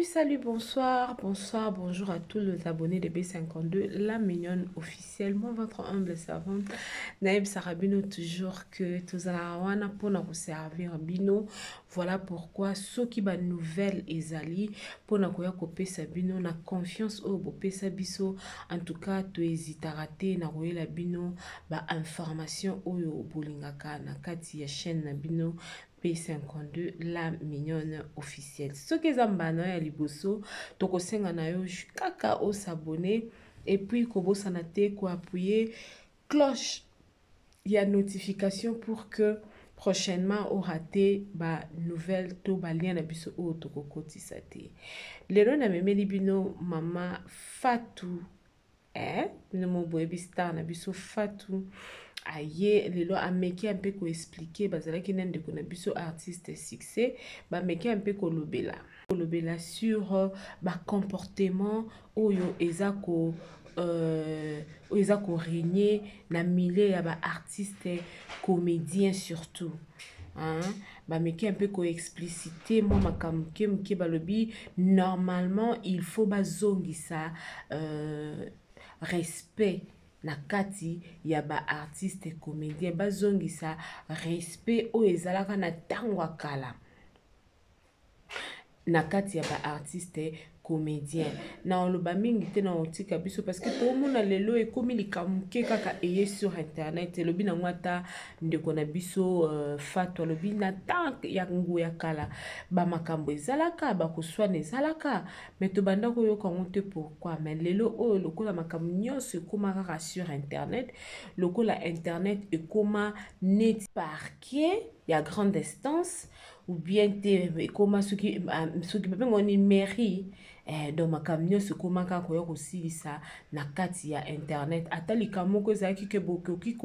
Salut, bonsoir, bonjour à tous les abonnés de B52, la mignonne officielle, moi votre humble servante, Naïb Sarabino, toujours que tous wana pour nous servir bino. Voilà pourquoi ceux qui ba nouvelle ezali pour nous kope sabino na confiance au bopé sabiso. En tout cas, tu hésites à rater na la bino ba information au bolingaka na kati ya chaîne na bino. P52, la mignonne officielle. Ce que zambana ya liboso, toko senga na yo kaka o s'abonner et puis kobo sanate ko appuyer cloche ya notification pour que prochainement au raté ba nouvelle to ba lien na biso o toko kotisa te. Lelo na memeli bino mama Fatou bino mo boyebi star na biso Fatou aye lelo ameki un peu ko expliquer bazalaki nende ko na biso artiste succès ba meki un peu ko lobela sur ba comportement oyo ezako régner na milieu ya ba artiste comédien surtout ba meki un peu ko expliciter moi makambo ke balobi normalement il faut bazongisa respect na kati ya ba artiste comédien bazongisa respect o ezalaka na tango akala na kati ya ba artiste comédien na oloba mingi te na otika biso parce que to mona lelo ekomi likamuke kaka eye sur internet elobi na ngwata ndeko na biso Fatou alobi na tank ya ngu ya kala ba makambo ezalaka ba koswana ezalaka mais to banda ko yoka ngote pourquoi mais lelo o lokola makambo nyonso ekoma kaka sur internet lokola internet ekoma net parquet ya grande distance ou bien te ekoma soki bapengoni mairie donc makambo nyonso ekomaka koya kosilisa na kati ya internet ata likambo moko ezalaki ke bokoki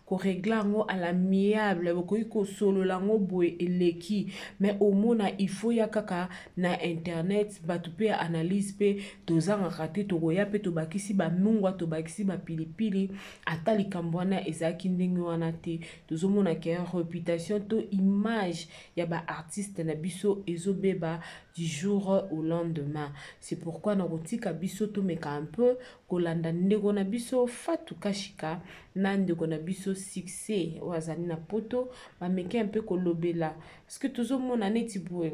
koregle yango à l'amiable bokoki kosolola yango boye eleki mais omona il faut ya kaka na internet bato mpe ya analyse mpe tozangaka te tokoya mpe tobakisi bamungwa tobakisi bapilipili ata likambo wana ezalaki ndenge wana te tozomona ke réputation to image ya baartiste na biso ezobeba du jour au lendemain. C'est pourquoi na kotika biso tomeka un peu kolanda ndeko na biso Fatou Kashika na ndeko na biso succès o azali na poto bameki un peu kolobela parce que tozomona neti boye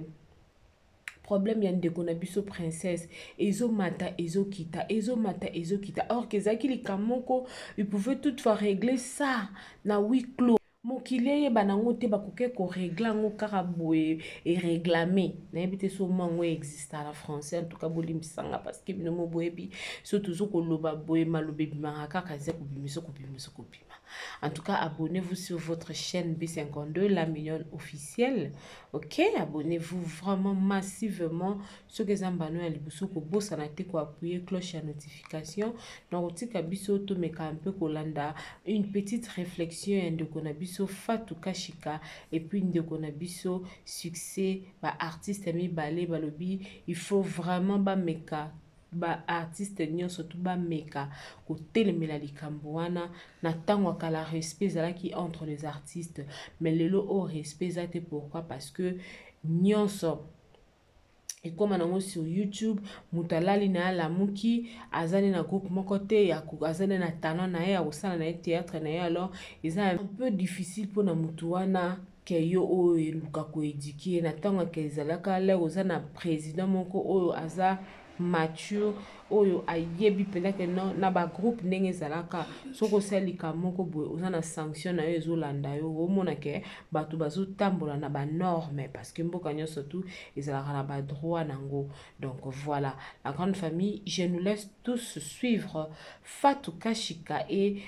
problème ya ndeko na biso princesse ezomata ezokita or que ezalaki likambo moko il pouvait toutefois régler ça na huis clos mokili eyeba nango te bakoki koregle yango kaka boye ereglame nayebi te so mango existe na français en tout cas bolimbisanga parce que bino mo boyebi so tozo koloba boye maloba ebimaka kaka eza kobimisa kopima en tout cas abonnez-vous sur votre chaîne B52 la mignonne officielle ok abonnez-vous vraiment massivement ce que zambano ya liboso kobosana te ko appuyer cloche ya notification donc otika biso tomeka un peu kolanda une petite réflexion ya ndeko na biso Fatou Kashika et puis ndeko na biso succès ba artiste mibale balobi il faut vraiment ba meka ba artiste nyonso to ba meka ko telemela likambo wana na tango akala respect ezalaki entre les artistes mais lelo o respect ezate pourquoi parce que nyonso et comme on a sur YouTube mutalali na lamuki azane na groupe moko te ya azane na talent na ya osala na théâtre na ya alors c'est un peu difficile pour na mutu wana ke yo o eluka ko éduquer na tango ke ezalaka le ozana président moko o aza mature oyo ayebi peut-être non na ba groupe ndenge ezalaka soko salika moko boye ozana sanction na yo ezolanda yo omona ke bato bazotambola na ba norme parce que mboka nyonso tout ezalaka na ba droit nango donc voilà la grande famille je nous laisse tous suivre Fatou Kashika et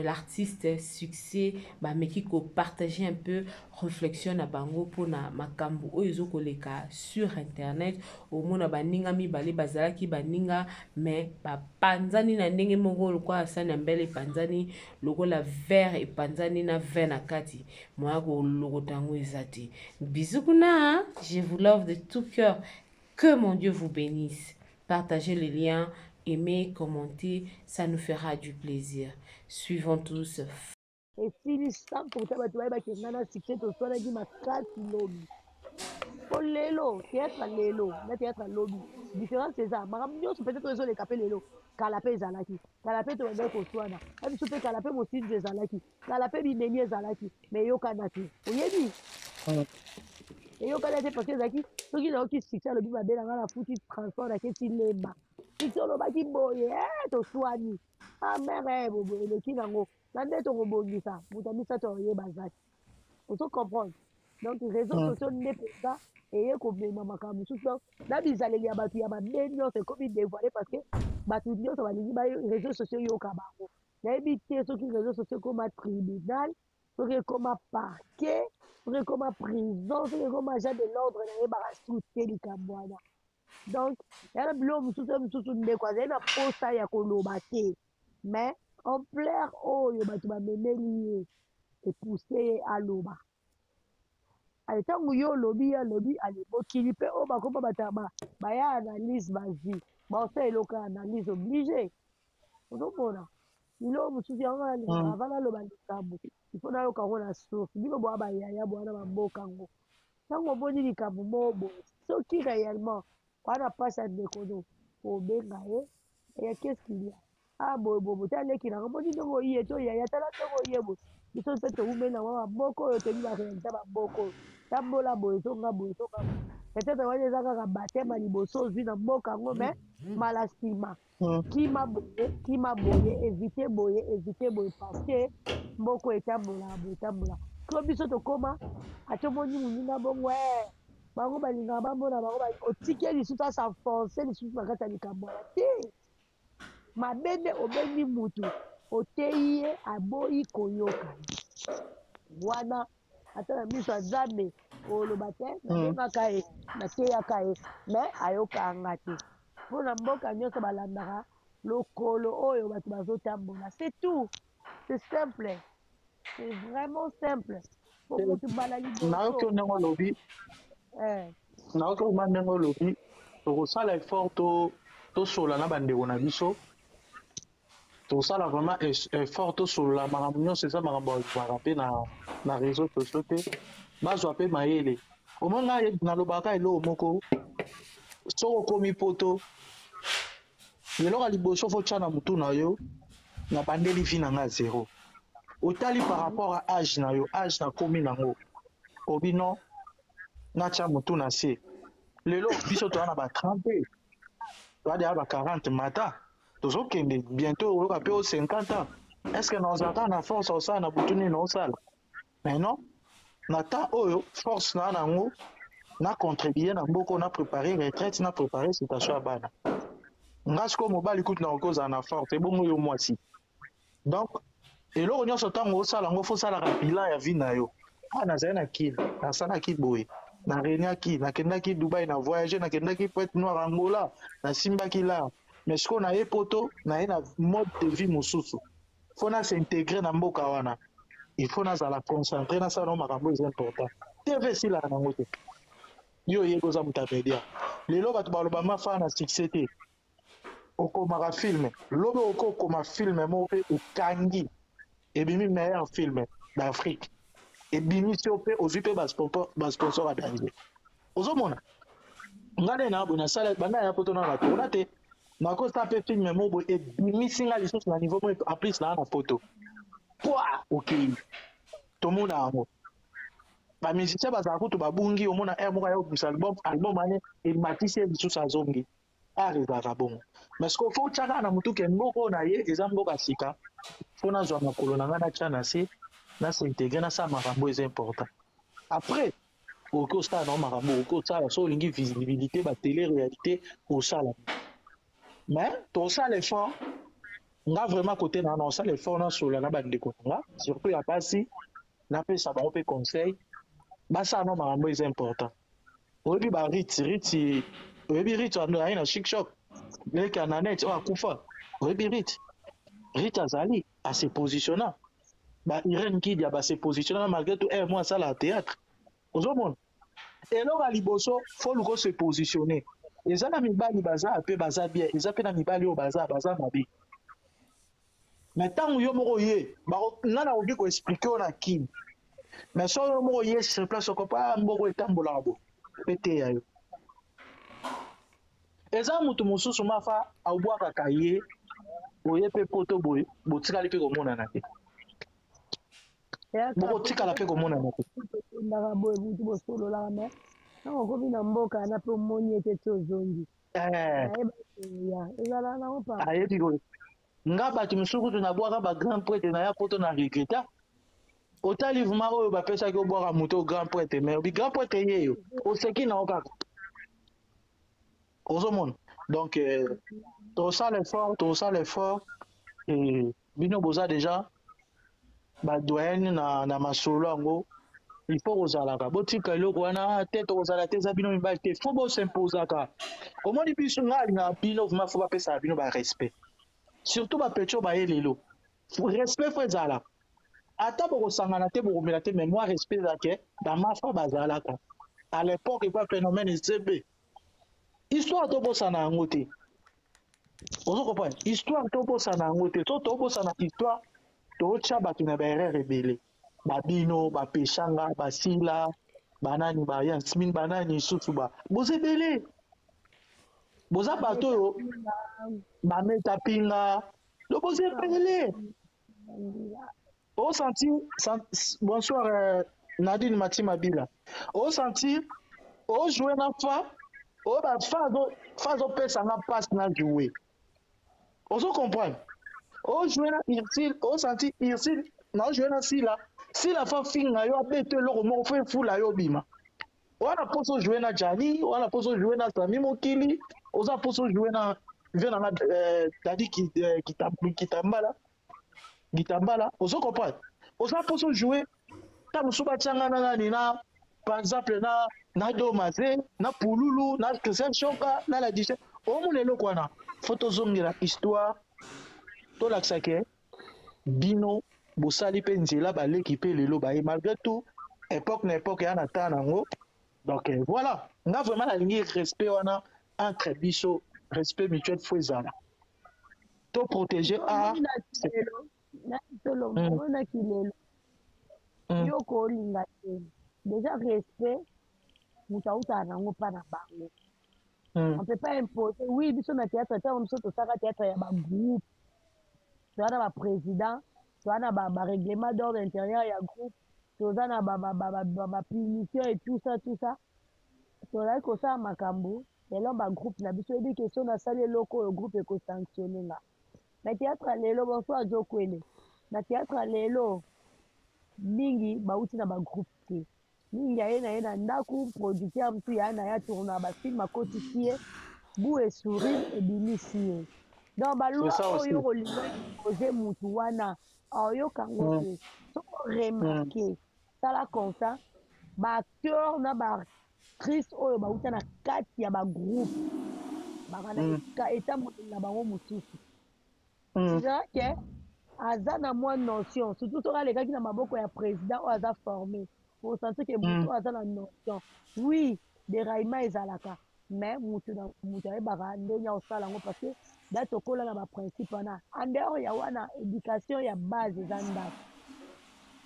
l'artiste succès ba meki ko partager un peu réflexion na bango pour na makambo oyo ezokoleka sur internet omona baninga mibale bazalaki baninga mais bapanzani na ndenge moko lokwa asani ya mbele epanzani lokola verre epanzani na verre na kati moya kolokota yango eza te bisous kuna je vous love de tout cœur que mon Dieu vous bénisse partagez les liens aimez commentez ça nous fera du plaisir suivons tous esili 100% bato bayebaki nga na succès tosalaki makasi lobi pour l'élo, théâtre l'élo, le théâtre lobby. Différence c'est ça. Madame Nyos peut-être ils ont les capés l'élo. Calapé zalaki. Calapé to ende ko swana. Même soupe calapé mo sinje zalaki. Calapé bi menye zalaki. Mais yo kanati. Oyebi. Et yo kanati parce que zaki. Ceux qui n'ont qui succès le biba bela la foutu transport la keti leba. Succès lo baki boye. To swani. Ah mère bobo le kinango. Nande to ngobongisa. Mutamisa to yeba zaki. On se comprendre. Donc, les réseaux sociaux n'est pas ça. Et comme les mamans comme tout ça, là, ils allaient y abattre, il y a ma c'est comme ils dévoilaient parce que, bah, tout le monde, ça va dire, bah, les réseaux sociaux, ils ont kabaro. Là, ils disent, ceux qui les réseaux sociaux comme un tribunal, ceux qui comme un parquet, ceux qui comme un prison, ceux qui comme un agent de l'ordre, là, ils vont soutenir les Cambouana. Donc, il y a un blog, tout ça, quoi, il y a un post, il y a un mais, en plaire, oh, il y a un mener et pousser à l'oba. Ale ntango yo olobi ale mokili mpe oyo bakoma baya analyse bazwi baosala eloko ya analyse oblige ozomona lilo mosusu yango nalingaka ava naloba likambo ifo nayoka yango na source bino boya bayaya boya na bamboka yango ntango omoni likambo moko boye soki réellement wana mpasi ya ndeko no obenga ye eya qu'est-ce qu'il y a ah boye boye tala leki nango moni ndenge oye to yaya tala ndenge oye boye biso mpe toumeli nango bamboka oyo toyebi baréalité bamboka oyo tambola boye tonga boye tonga boye peut-être wana eza kaka batema liboso ozwi na mboka yango me mala nsima kima boye évite boye parce que mboka etambolaka boye etambolaka to biso tokóma atomoni moninga bongo bango balingaka bamona bango otiki lisusu asenfonce lisusu na kati ya likambo ya te mabe nde obengi mutu oteyi ye aboyi koyoka wana ata na miso ya nzambe oloba te nabengaka ye nateyaka ye me ayokanga te mpona mboka nyonso balandaka lokolo oyo bato bazotambola c'est tout c'est simple c'est vraiment simple po mutu bala liboso naoki oma ndenge olobi tokosala effort tosola na bandeko na biso tosala vraiment effort tosolola makambo nyonso eza makambo azwaka mpe na réseau sociaux te bazwa mpe mayele omoi ngai nalobaka eloko moko soki okomi poto eloko ya liboso fo tya na motu na yo na bandeli vi na nga zero otali par rapport à age na yo age nakomi nango obi non natya motu na se lelo biso toza na ba 30 toza deya ba 40 mata tozokende bientôt oyoka mpe o 50 ans est ce que nazalaka na force osala na butu nini osala mais non na temps oyo force na nango na contribuer na mboka na préparer retraite na préparer situation ya bana nga sikoyo mobali kutu na okozala na force ebongo yo mwasi donc eloko nyonso ntango osala yango fosalaka bilan ya vie na yo nazali na kili nasalaki boye nareniaki nakendaki dubai na voyage nakendaki poete noire angola nasimbaki la mais sikoyo naye poto naye na mode de vie mosusu fo nasintegre na mboka wana il faut nazala concentré nasala nango makambo eza important tv esilaka nango te yo oyebi oza moto ya media lelo bato baloba mafaa na succès te okomaka filme lobi okokoma filme moko mpe okangi ebimi meilleur film d'Afrique ebimi so mpe ozwi mpe basponsor ya danger ozomona nga nde na boye nasala banda ya poto na batona te nakosala mpe filme moko boye ebimisi nga lisusu na niveau moko aplis naa na poto pwa okei tomona yango bamusicien bazala kutu babungi omona aire moko aya obimisa album ane ematisi ye lisusu azongi are ezalaka bongo mais siko fo otya kaka na motu ke mboka oyo na ye eza mboka sika mpo nazwa makolo na ngai natya na se nasintegre nasala makambo eza important après okoki osala nango makambo okoki osala so olingi visibilité batele réalité osala mais tosala effort nga vraiment kote na osala effort nasola na bandeko na nga surtout ya basi napesa bango mpe conseil basala nango makambo eza important oyebi barit oyebi rit aye na chic shop leki ya nanet oyo akufa oyebi rit azali ase positionna ba Irene Kidia base positionna malgré tout moi asala théâtre ozomona eloko ya liboso fo luko se positionner eza na mibali baza mpe baza bien eza mpe na mibali oyo baza mabe mais ntango yo moko ye nga nakoki koexplike oyo na kini mais so yo moko ye sur place okopa mboko etambolaka bo pete ya yo eza moto mosusu mafa abwakaka ye boye mpe poto boye botikali mpe komonana te bokotikala mpe komonana te ndaka boye butu bosololaka me ntango okomi na mboka na mpe omoni ete ti ozongi ezala nango pa ayebi koyo nga bato mosusu kutu nabwaka bagrand prêtre na ya poto na regreta otali vuma oyo bapesaki obwaka moto grand prêtre me obi grand prêtre ye yo oseki nango kaka ozomona donc tosala effort bino boza déjà badoyenne na masolo yango il faut kozalaka botika eloko wana te tokozala te eza bino mibali te fo bosimpozaka omoni biso nga alingaka bino vraimen fo bapesaka bino barespect surtout bapetio baye lelo respect fo ezalaka ata bokosangana te bokomela te mais moi respect ezake bamafa bazalaka à l'époque epa phénomène ezebe histoire tobosana yango te ozo comprendre histoire tobosana yango te so tobosana histoire totya bato na baerreur ebele babino bapeshanga basila banani bayasmine banani susu boza ebele boza bato oyo bameta pinga lo boza ebele osentir bonsoir Nadine Mati Mabila osentir ojouer na fa oyo bafa azopesa nga passe na jouer ozo comprendre ojouer na Ursule osentir Ursule na ojouer na sila fa finga yo abete eloko moko fo efula yo bima wana mposo ojouer na Jani wana mposo ojouer na Sami Mokili oza mposo ojouer na vie nanga tadi kitambala ozo comprendre oza mposo ojouer ta mosusu batianga na nani na par exemple na Domaze na Pululu na Christian Shoka na la diche omona eloko wana fo tozongela histoire tolakisa ke bino bosali mpe nzela baleki mpe lelo baye malgré tout époque na époque ya na temps nango donc voilà nga vraiment nalingi respect wana entre biso respect mutuel fo ezala to protéger art omonaki lelo yo kolinga te déjà respect moto autaka nango mpa na bango on peut pas imposer oui biso na théâtre ntango biso tosaka théâtre ya bagroupe toza na baprésident toza na barèglement d'ordre intérieur ya groupe toza na bapunition et tout ça tozali kosala makambo lelo bagroupe na biso yebi question nasali eloko oyo groupe ekosanctionne nga na théâtre ya lelo bonsoir jokwele na théâtre ya lelo mingi bauti na bagroupe te mingi aye na ye na ndako producteur motu ya na ya tourna bafilme akotisi ye bu esourire ebimisi ye donc balwa oyo kolinga expose mutu wana aoyokango te soko remarke sala constat baacteur na baactrice oyo bauta na kati ya bagroupe bakana eta modeli na bango mosusu ke aza na mwa notion surtout soki alekaki na maboko ya président oyo aza formé osentir ke motu aza na notion oui déraillement ezalaka mais motu ayebaka ndenge osala yango parce que da tokola na baprincipe wana en dehors ya wana éducation ya base eza ndako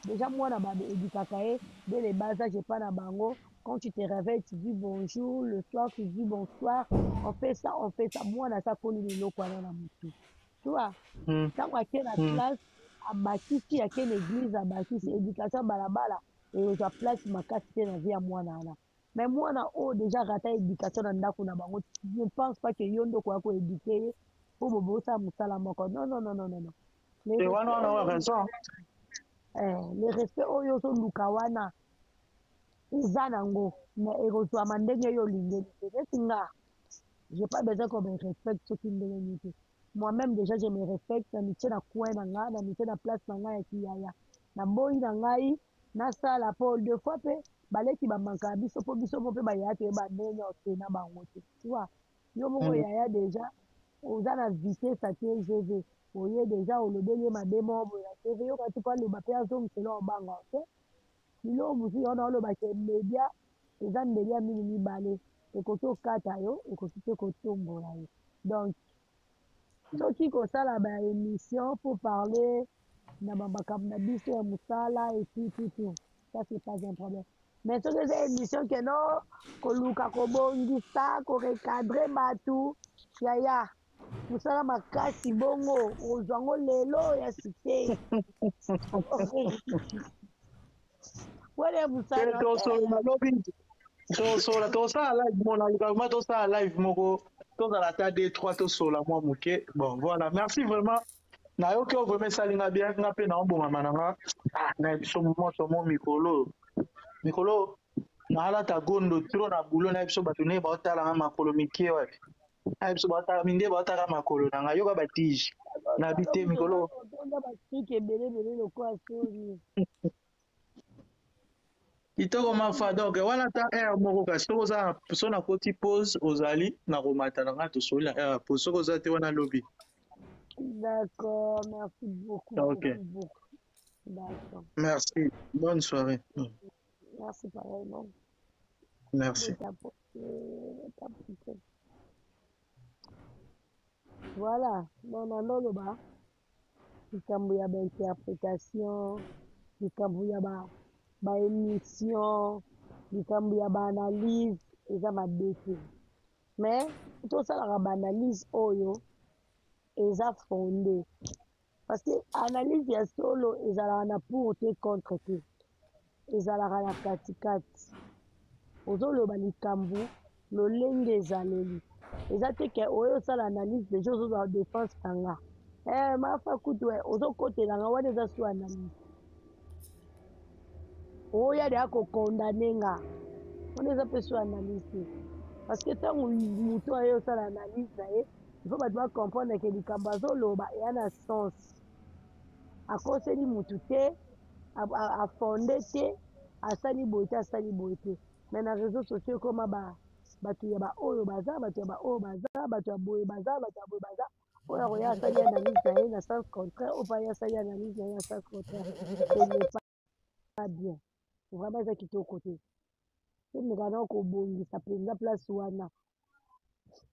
déjà mwana baédukaka ye dès les bas âge epa na bango quand tu te réveilles tu dis bonjour le soir tu dis bonsoir on fait ça mwana asa koli leloko wana na motu tu vois ntango ake na classe abakisi ake na église abakisi éducation balabala ekozwa place makasi te na vie ya mwana wana mais mwana oyo déjà rata éducation na ndako na bango je ne pense pas que yo nde okoya koéduke ye po bobosala mosala moko non le respect oyo ozoluka wana eza nango mais ekozwama ndenge yo olingeli te neti nga j'ai pas besoin qu'on me respecte soki ndenge nini te moi-même déjà je me respecte na mitie na coin na nga na mitie na place na ngai ya kiyaya na boyi na ngai nasala po deux fois mpe baleki bamanka biso mpo biso mo mpe bayaya toyeba ndenge osena bango te tu vois yo moko yaya déjà oza na vitesse ate gv oye déjà olobeli ye mabe moko boye na tv yoka ti po aloba mpe azongisela obanga te biloko mosusu wana olobaka media eza ndeli ya mingi mibale ekoki okata yo ekoki mpe kotombola yo donc soki kosala baémission po parler na bamakambo na biso ya mosala etututu ça c'est pas un problème Mais soki eza émission keno koluka kobongisa korecadre bato yaya mosala makasi bongo ozwango lelo ya site wana mosala tosolo nalobi tosala live mona lukakuma tosala live moko tozala ata d3 tosola mwa moke bon voilà merci vraiment nayoki oyo vraiment esalinga bien nga mpe naobomama na nga na biso moso mo mikolo naalata gondo tro na bulo na biso bato nde baotalanga makolo mike wapi na biso minde baotaka makolo na nga yoka batige nabi te mikolo otonda batrike ebele lokola soni kitoko mafa donc wana ata aire moko kasi soki oza so nakoti pose ozali na komata na nga tosoli na aire ya pose soki oza te wana lobi d'accord merci beaucoup ok beaucoup d'accord merci bonne soirée merci pareillement merci voilà nona ndoloba likambo ya bainterprétation likambo ya baémission likambo ya baanalyse eza mabe te mais tosalaka baanalyse oyo eza fondé parce que analyse ya solo ezalaka na pour te contre te ezalaka na katikati ozoloba likambo lolenge ezaleli eza te ke oyo osala analyse deja ozozwa défense na nga mafa kutu ozokotelanga wana eza so analyse oya deya kokondane nga wana eza mpe so analyse te parce que ntango moto aye osala analyse na ye ifo bato bacomprendre ke likambo azoloba eya na sens akoseli mutu te afonde te asali boye te asali boye te mais na réseau sociaux ekoma bato ya baoyo baza bato ya baoyo baza bato ya boye baza bato ya boye baza oyo akoya asali analyse na ye na sens contraire oyo mpa ye asali analyse na ye na sens contraire ce n'est pas bien vraiment eza kitoko te emeka na kobongisa mpenza place wana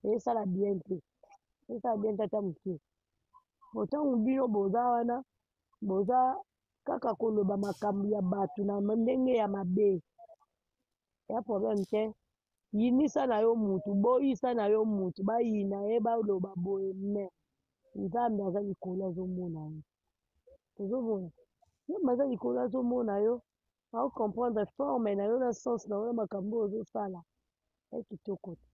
esala bien te esala bien te ata moke otango bino boza wana boza kaka koloba makambo ya bato na ndenge ya mabe ya problème te yinisa na yo mutu boyisa na yo mutu bayina ye baloba boye me nzambe aza likolo azomona yo ozomona nzambe aza likolo azomona yo aocomprendre forme na yo na sens na yo na makambo oyo ozosala ya kitoko te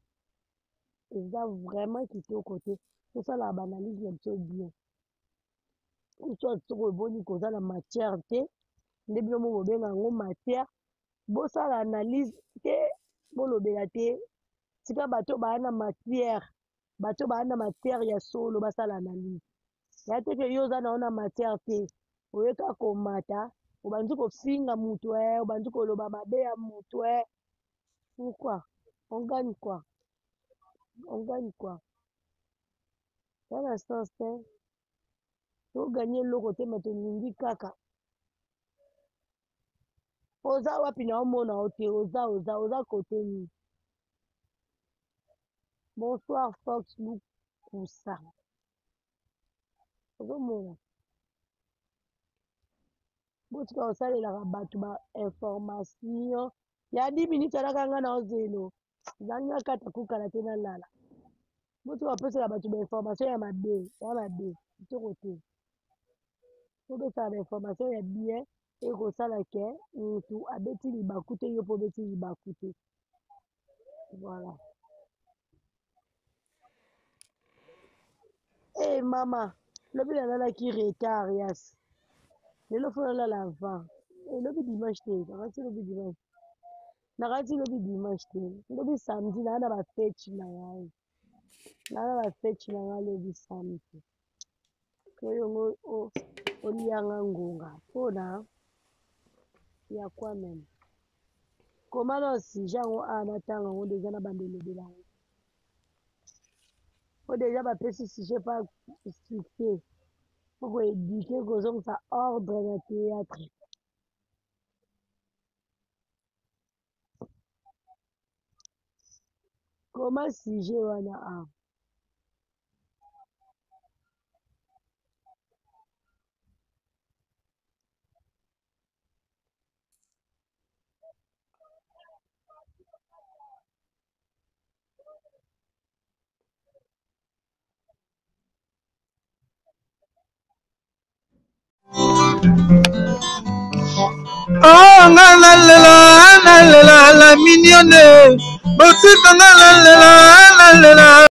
eza vraiment kitoko te tosala baanalyse na biso bien soit soko eboni koza na matière te nde bino mo bobenga yango matière bosala analyse te bolobela te tika bato baa na matière bato baa na matière ya solo basala analyse ya te ke yo oza na yo na matière te oyeka komata obandi kofinga mutu obandi koloba mabe ya mutu pourquoi on gagne quoi ya na sens te toganye eloko te me tolingi kaka oza wapi na omona o te oza kote nini bonsoir fox lukusa ozomona botika kosalelaka bato bainformation ya 10 minutes alaka nga na ozelo ezangi akata kukala te nalala botika kopesaka bato bainformation ya mabe kitoko te topesaka bainformation ya bien ekosala ke mutu abeti libaku te yo mpo obeti libaku te voilà mama lobi nalalaki retard yasi lelo fo nalala avant lobi dimanche te nakati lobi dimanche te lobi samedi naa na bafeti na ngai lobi samedi oyongo olianga ngonga mpona ya kwa meme koma na sujet yango natanga yango deja na bandelobela yango po deja bapesi sujet pa succès po koéduke kozongisa ordre na théâtre koma sujet wana Oh, la mignonne. Botika la